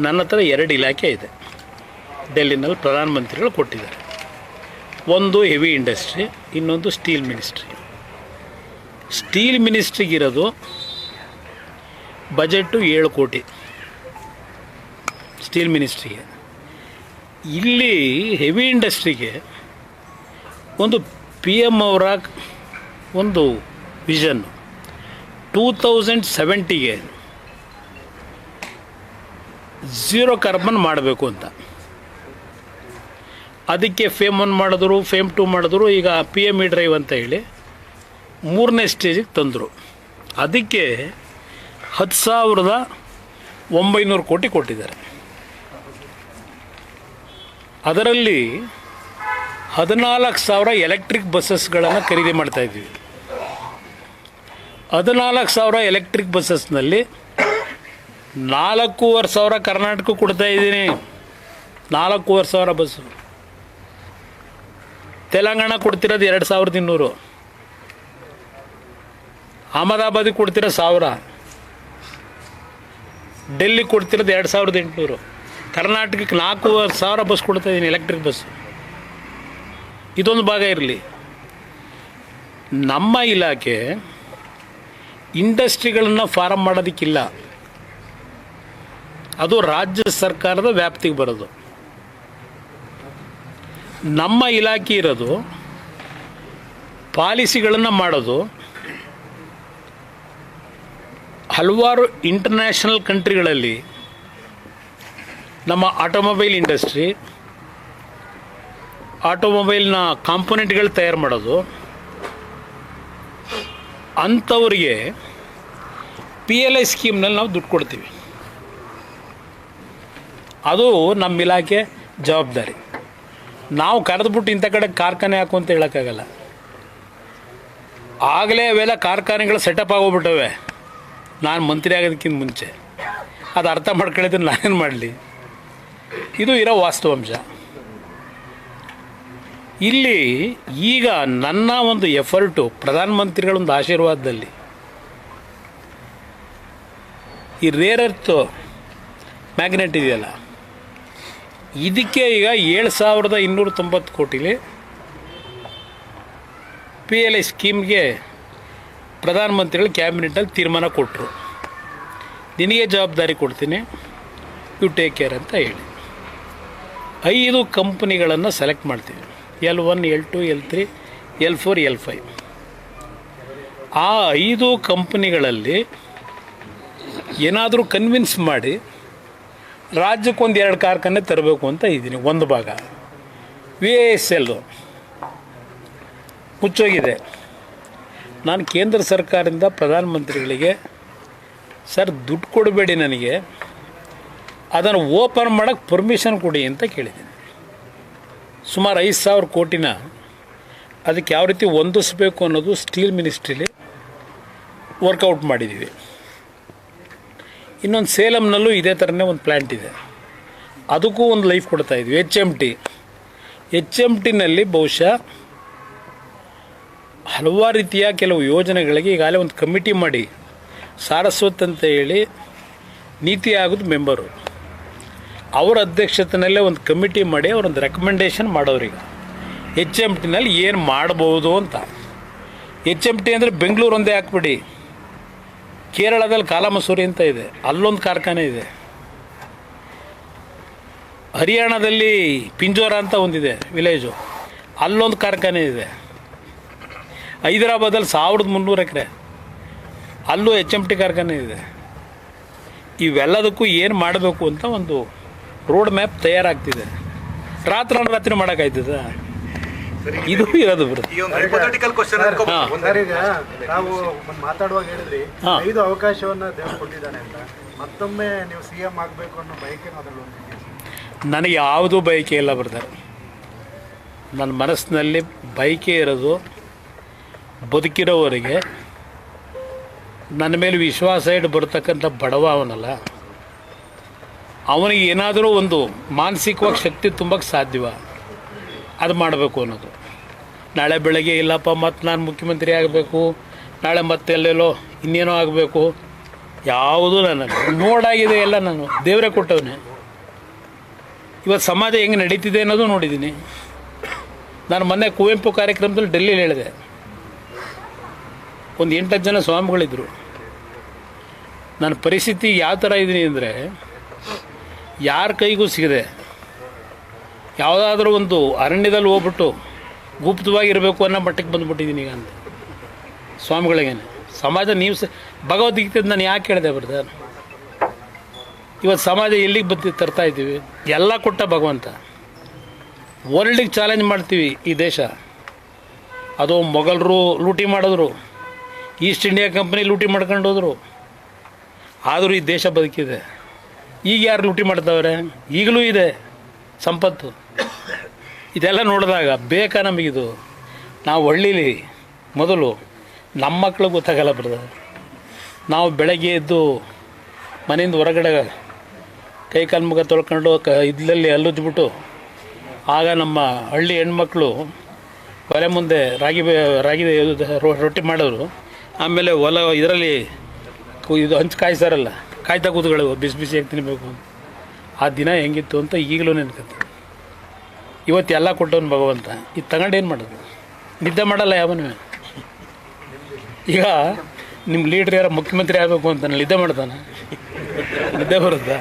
ನನ್ನ ಹತ್ರ 2 ಇಲಾಖೆ ಇದೆ, ಡೆಲ್ಲಿನಲ್ಲಿ ಪ್ರಧಾನಮಂತ್ರಿಗಳು ಕೊಟ್ಟಿದ್ದಾರೆ. ಒಂದು ಹೆವಿ ಇಂಡಸ್ಟ್ರಿ, ಇನ್ನೊಂದು ಸ್ಟೀಲ್ ಮಿನಿಸ್ಟ್ರಿ. ಸ್ಟೀಲ್ ಮಿನಿಸ್ಟ್ರಿಗಿರೋದು ಬಜೆಟು 7 ಕೋಟಿ ಸ್ಟೀಲ್ ಮಿನಿಸ್ಟ್ರಿಗೆ. ಇಲ್ಲಿ ಹೆವಿ ಇಂಡಸ್ಟ್ರಿಗೆ ಒಂದು PM ಅವರ ಒಂದು ವಿಷನ್ 2070ಗೆ 0 ಕಾರ್ಬನ್ ಮಾಡಬೇಕು ಅಂತ. ಅದಕ್ಕೆ ಫೇಮ್ 1 ಮಾಡಿದ್ರು, ಫೇಮ್ 2 ಮಾಡಿದ್ರು, ಈಗ PME ಡ್ರೈವ್ ಅಂತ ಹೇಳಿ 3ನೇ ಸ್ಟೇಜಿಗೆ ತಂದರು. ಅದಕ್ಕೆ 10,900 ಕೋಟಿ ಕೊಟ್ಟಿದ್ದಾರೆ. ಅದರಲ್ಲಿ 14,000 ಎಲೆಕ್ಟ್ರಿಕ್ ಬಸ್ಸಸ್ಗಳನ್ನು ಖರೀದಿ ಮಾಡ್ತಾಯಿದ್ವಿ. 14,000 ಎಲೆಕ್ಟ್ರಿಕ್ ಬಸ್ಸಸ್ನಲ್ಲಿ 4,500 ಕರ್ನಾಟಕಕ್ಕೆ ಕೊಡ್ತಾಯಿದ್ದೀನಿ. 4,500 ಬಸ್ಸು. ತೆಲಂಗಾಣ ಕೊಡ್ತಿರೋದು 2,200, ಅಹಮದಾಬಾದಿಗೆ ಕೊಡ್ತಿರೋ 1,000, ಡೆಲ್ಲಿಗೆ ಕೊಡ್ತಿರೋದು 2,800, ಕರ್ನಾಟಕಕ್ಕೆ 4,000 ಬಸ್ ಕೊಡ್ತಾಯಿದ್ದೀನಿ ಎಲೆಕ್ಟ್ರಿಕ್ ಬಸ್. ಇದೊಂದು ಭಾಗ ಇರಲಿ. ನಮ್ಮ ಇಲಾಖೆ ಇಂಡಸ್ಟ್ರಿಗಳನ್ನು ಫಾರಮ್ ಮಾಡೋದಕ್ಕಿಲ್ಲ, ಅದು ರಾಜ್ಯ ಸರ್ಕಾರದ ವ್ಯಾಪ್ತಿಗೆ ಬರೋದು. ನಮ್ಮ ಇಲಾಖೆ ಇರೋದು ಪಾಲಿಸಿಗಳನ್ನು ಮಾಡೋದು. ಹಲವಾರು ಇಂಟರ್ನ್ಯಾಷನಲ್ ಕಂಟ್ರಿಗಳಲ್ಲಿ ನಮ್ಮ ಆಟೋಮೊಬೈಲ್ ಇಂಡಸ್ಟ್ರಿ, ಆಟೋಮೊಬೈಲ್ನ ಕಾಂಪೊನೆಂಟ್ಗಳು ತಯಾರು ಮಾಡೋದು, ಅಂಥವ್ರಿಗೆ PLI ಸ್ಕೀಮ್ನಲ್ಲಿ ನಾವು ದುಡ್ಡು ಕೊಡ್ತೀವಿ. ಅದು ನಮ್ಮ ಇಲಾಖೆ ಜವಾಬ್ದಾರಿ. ನಾವು ಕರೆದ್ಬಿಟ್ಟು ಇಂಥ ಕಡೆ ಕಾರ್ಖಾನೆ ಹಾಕು ಅಂತ ಹೇಳೋಕ್ಕಾಗಲ್ಲ. ಆಗಲೇ ಅವೆಲ್ಲ ಕಾರ್ಖಾನೆಗಳು ಸೆಟಪ್ ಆಗೋಗ್ಬಿಟ್ಟವೆ ನಾನು ಮಂತ್ರಿ ಆಗೋದಕ್ಕಿಂತ ಮುಂಚೆ. ಅದು ಅರ್ಥ ಮಾಡ್ಕೊಳ್ಳಿದ್ರೆ ನಾನೇನು ಮಾಡಲಿ? ಇದು ಇರೋ ವಾಸ್ತವಾಂಶ. ಇಲ್ಲಿ ಈಗ ನನ್ನ ಒಂದು ಎಫರ್ಟು ಪ್ರಧಾನಮಂತ್ರಿಗಳೊಂದು ಆಶೀರ್ವಾದದಲ್ಲಿ ಈ ರೇರ್ ಅರ್ತ್ ಮ್ಯಾಗ್ನೆಟ್ ಇದೆಯಲ್ಲ, ಇದಕ್ಕೆ ಈಗ 7,290 ಕೋಟಿಲಿ PLI ಸ್ಕೀಮ್ಗೆ ಪ್ರಧಾನಮಂತ್ರಿಗಳು ಕ್ಯಾಬಿನೆಟಲ್ಲಿ ತೀರ್ಮಾನ ಕೊಟ್ಟರು. ನಿನಗೆ ಜವಾಬ್ದಾರಿ ಕೊಡ್ತೀನಿ, ಯು ಟೇಕ್ ಕೇರ್ ಅಂತ ಹೇಳಿ 5 ಕಂಪ್ನಿಗಳನ್ನು ಸೆಲೆಕ್ಟ್ ಮಾಡ್ತೀವಿ. L1, L2, L3, L4, L5. ಆ 5 ಕಂಪ್ನಿಗಳಲ್ಲಿ ಏನಾದರೂ ಕನ್ವಿನ್ಸ್ ಮಾಡಿ ರಾಜ್ಯಕ್ಕೊಂದು 2 ಕಾರ್ಖಾನೆ ತರಬೇಕು ಅಂತ ಇದ್ದೀನಿ. ಒಂದು ಭಾಗ VISL ಮುಚ್ಚೋಗಿದೆ. ನಾನು ಕೇಂದ್ರ ಸರ್ಕಾರದಿಂದ ಪ್ರಧಾನಮಂತ್ರಿಗಳಿಗೆ, ಸರ್ ದುಡ್ಡು ಕೊಡಬೇಡಿ, ನನಗೆ ಅದನ್ನು ಓಪನ್ ಮಾಡೋಕ್ಕೆ ಪರ್ಮಿಷನ್ ಕೊಡಿ ಅಂತ ಕೇಳಿದ್ದೀನಿ. ಸುಮಾರು 5,000 ಕೋಟಿನ ಅದಕ್ಕೆ ಯಾವ ರೀತಿ ಹೊಂದಿಸ್ಬೇಕು ಅನ್ನೋದು ಸ್ಟೀಲ್ ಮಿನಿಸ್ಟ್ರಿಲಿ ವರ್ಕೌಟ್ ಮಾಡಿದ್ದೀವಿ. ಇನ್ನೊಂದು ಸೇಲಂನಲ್ಲೂ ಇದೇ ಥರನೇ ಒಂದು ಪ್ಲ್ಯಾಂಟ್ ಇದೆ, ಅದಕ್ಕೂ ಒಂದು ಲೈಫ್ ಕೊಡ್ತಾಯಿದ್ವಿ. HMTನಲ್ಲಿ ಬಹುಶಃ ಹಲವಾರು ರೀತಿಯ ಕೆಲವು ಯೋಜನೆಗಳಿಗೆ ಈಗಾಗಲೇ ಒಂದು ಕಮಿಟಿ ಮಾಡಿ, ಸಾರಸ್ವತ್ ಅಂತ ಹೇಳಿ ನೀತಿ ಆಯೋಗದ ಮೆಂಬರು, ಅವರ ಅಧ್ಯಕ್ಷತೆಯಲ್ಲೇ ಒಂದು ಕಮಿಟಿ ಮಾಡಿ ಅವರೊಂದು ರೆಕಮೆಂಡೇಷನ್ ಮಾಡೋರಿಗೆ HMTನಲ್ಲಿ ಏನು ಮಾಡ್ಬೋದು ಅಂತ. HMT ಅಂದರೆ ಬೆಂಗಳೂರು ಒಂದೇ ಹಾಕ್ಬಿಡಿ, ಕೇರಳದಲ್ಲಿ ಕಾಲಮಸೂರಿ ಅಂತ ಇದೆ, ಅಲ್ಲೊಂದು ಕಾರ್ಖಾನೆ ಇದೆ. ಹರಿಯಾಣದಲ್ಲಿ ಪಿಂಜೋರ ಅಂತ ಒಂದಿದೆ ವಿಲೇಜು, ಅಲ್ಲೊಂದು ಕಾರ್ಖಾನೆ ಇದೆ. ಹೈದರಾಬಾದಲ್ಲಿ 1,300 ಎಕರೆ, ಅಲ್ಲೂ HMT ಕಾರ್ಖಾನೆ ಇದೆ. ಇವೆಲ್ಲದಕ್ಕೂ ಏನು ಮಾಡಬೇಕು ಅಂತ ಒಂದು ರೋಡ್ ಮ್ಯಾಪ್ ತಯಾರಾಗ್ತಿದೆ. ರಾತ್ರಿ ಮಾಡೋಕ್ಕಾಯ್ತದ? ಇದು ಇರೋದು ನಾವು ಮಾತಾಡುವಾಗ ಹೇಳಿದ್ರಿ 5 ಅವಕಾಶವನ್ನು ದೇವರು ಕೊಟ್ಟಿದ್ದಾನೆ ಅಂತ. ಮತ್ತೊಮ್ಮೆ ನೀವು CM ಆಗಬೇಕು ಅನ್ನೋ ಬಯಕೆ ನನಗೆ ಯಾವುದೂ ಬಯಕೆ ಇಲ್ಲ ಬ್ರದರ್. ನನ್ನ ಮನಸ್ಸಿನಲ್ಲಿ ಬಯಕೆ ಇರೋದು ಬದುಕಿರೋವರೆಗೆ ನನ್ನ ಮೇಲೆ ವಿಶ್ವಾಸ ಇಟ್ಟು ಬರ್ತಕ್ಕಂಥ ಬಡವ ಅವನಲ್ಲ, ಅವನಿಗೆ ಏನಾದರೂ ಒಂದು ಮಾನಸಿಕವಾಗಿ ಶಕ್ತಿ ತುಂಬಕ್ಕೆ ಸಾಧ್ಯವ ಅದು ಮಾಡಬೇಕು ಅನ್ನೋದು. ನಾಳೆ ಬೆಳಗ್ಗೆ ಇಲ್ಲಪ್ಪ ಮತ್ತು ನಾನು ಮುಖ್ಯಮಂತ್ರಿ ಆಗಬೇಕು, ನಾಳೆ ಮತ್ತೆ ಎಲ್ಲೆಲ್ಲೋ ಇನ್ನೇನೋ ಆಗಬೇಕು, ಯಾವುದೂ ನಾನು ನೋಡಾಗಿದೆ ಎಲ್ಲ ನಾನು ದೇವರೇ ಕೊಟ್ಟವನೇ. ಇವತ್ತು ಸಮಾಜ ಹೆಂಗೆ ನಡೀತಿದೆ ಅನ್ನೋದು ನೋಡಿದ್ದೀನಿ. ನಾನು ಮೊನ್ನೆ ಕುವೆಂಪು ಕಾರ್ಯಕ್ರಮದಲ್ಲಿ ಡೆಲ್ಲಿಲಿ ಹೇಳಿದೆ, ಒಂದು 8-10 ಜನ ಸ್ವಾಮಿಗಳಿದ್ದರು. ನನ್ನ ಪರಿಸ್ಥಿತಿ ಯಾವ ಥರ ಇದ್ದೀನಿ ಅಂದರೆ, ಯಾರ ಕೈಗೂ ಸಿಗದೆ ಯಾವುದಾದ್ರೂ ಒಂದು ಅರಣ್ಯದಲ್ಲಿ ಹೋಗ್ಬಿಟ್ಟು ಗುಪ್ತವಾಗಿರಬೇಕು ಅನ್ನೋ ಮಟ್ಟಕ್ಕೆ ಬಂದುಬಿಟ್ಟಿದ್ದೀನಿ ಈಗ ಅಂತ ಸ್ವಾಮಿಗಳಿಗೇನೆ. ಸಮಾಜ ನೀವು ಭಗವದ್ಗೀತೆ ನಾನು ಯಾಕೆ ಹೇಳಿದೆ ಬರ್ದ, ಇವತ್ತು ಸಮಾಜ ಎಲ್ಲಿಗೆ ತರ್ತಾ ಇದ್ದೀವಿ? ಎಲ್ಲ ಕೊಟ್ಟ ಭಗವಂತ. ವರ್ಲ್ಡಿಗೆ ಚಾಲೆಂಜ್ ಮಾಡ್ತೀವಿ ಈ ದೇಶ. ಅದು ಮೊಘಲರು ಲೂಟಿ ಮಾಡಿದ್ರು, ಈಸ್ಟ್ ಇಂಡಿಯಾ ಕಂಪ್ನಿ ಲೂಟಿ ಮಾಡ್ಕೊಂಡು ಹೋದರು, ಆದರೂ ಈ ದೇಶ ಬದುಕಿದೆ. ಈಗ ಯಾರು ಲೂಟಿ ಮಾಡ್ತಾವ್ರೆ? ಈಗಲೂ ಇದೆ ಸಂಪತ್ತು. ಇದೆಲ್ಲ ನೋಡಿದಾಗ ಬೇಕಾ ನಮಗಿದು? ನಾವು ಹಳ್ಳೀಲಿ ಮೊದಲು ನಮ್ಮ ಮಕ್ಳಿಗೆ ಗೊತ್ತಾಗಲ್ಲ ಬ್ರದರ್. ನಾವು ಬೆಳಗ್ಗೆ ಎದ್ದು ಮನೆಯಿಂದ ಹೊರಗಡೆ ಕೈ ಕಾಲು ಮುಖ ತೊಳ್ಕೊಂಡು ಇದ್ಲಲ್ಲಿ ಹಲ್ಲುಜ್ಬಿಟ್ಟು, ಆಗ ನಮ್ಮ ಹಳ್ಳಿ ಹೆಣ್ಮಕ್ಳು ಒಲೆ ಮುಂದೆ ರಾಗಿ ರೊಟ್ಟಿ ಮಾಡೋರು. ಆಮೇಲೆ ಇದರಲ್ಲಿ ಇದು ಹಂಚು ಕಾಯಿಸ್ತಾರಲ್ಲ, ಕಾಯ್ತಾ ಕೂತ್ಗಳು ಬಿಸಿ ಬಿಸಿಯಾಗಿ ತಿನ್ನಬೇಕು. ಆ ದಿನ ಹೆಂಗಿತ್ತು ಅಂತ ಈಗಲೂ ನೆನ್ಕತ್ತೆ. ಇವತ್ತು ಎಲ್ಲ ಕೊಟ್ಟವನು ಭಗವಂತ. ಇದು ತಗೊಂಡೇನು ಮಾಡೋದು? ನಿದ್ದೆ ಮಾಡಲ್ಲ ಯಾವನು. ಈಗ ನಿಮ್ಮ ಲೀಡ್ರ್ ಯಾರು ಮುಖ್ಯಮಂತ್ರಿ ಆಗಬೇಕು ಅಂತ ನಿದ್ದೆ ಮಾಡ್ತಾನೆ? ನಿದ್ದೆ ಬರುತ್ತಾ?